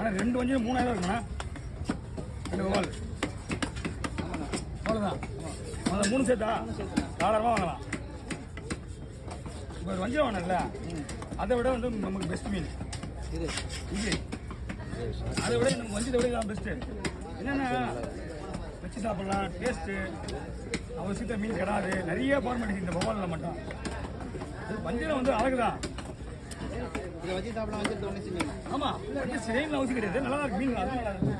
ஆனால் 2 வஞ்சிரம் 3000 இருக்குண்ணா. 2 வவால் அவ்வளோதான். அந்த 3 சேர்த்தா தாராளமாக வாங்கலாம். இப்போ வஞ்சிரம் வாங்கினல அதை விட வந்து நமக்கு பெஸ்ட் மீன் இது. அதை விட நமக்கு வஞ்சத்தை விட இதான் பெஸ்ட்டு. என்னென்னா வச்சு சாப்பிட்லாம், டேஸ்ட்டு அவசியத்தை மீன் கிடாது. நிறைய ஃபார்மாலிட்டி இந்த வவாலில் மட்டும். வஞ்சிரம் வந்து அழகு தான். இதை வச்சு சாப்பிடலாம், வச்சு தோணி செஞ்சுக்கலாம். ஆமாம், வச்சு செய்யணும் அவசியம் கிடையாது. நல்லா இருக்கு மீன், அது நல்லா இருக்கு.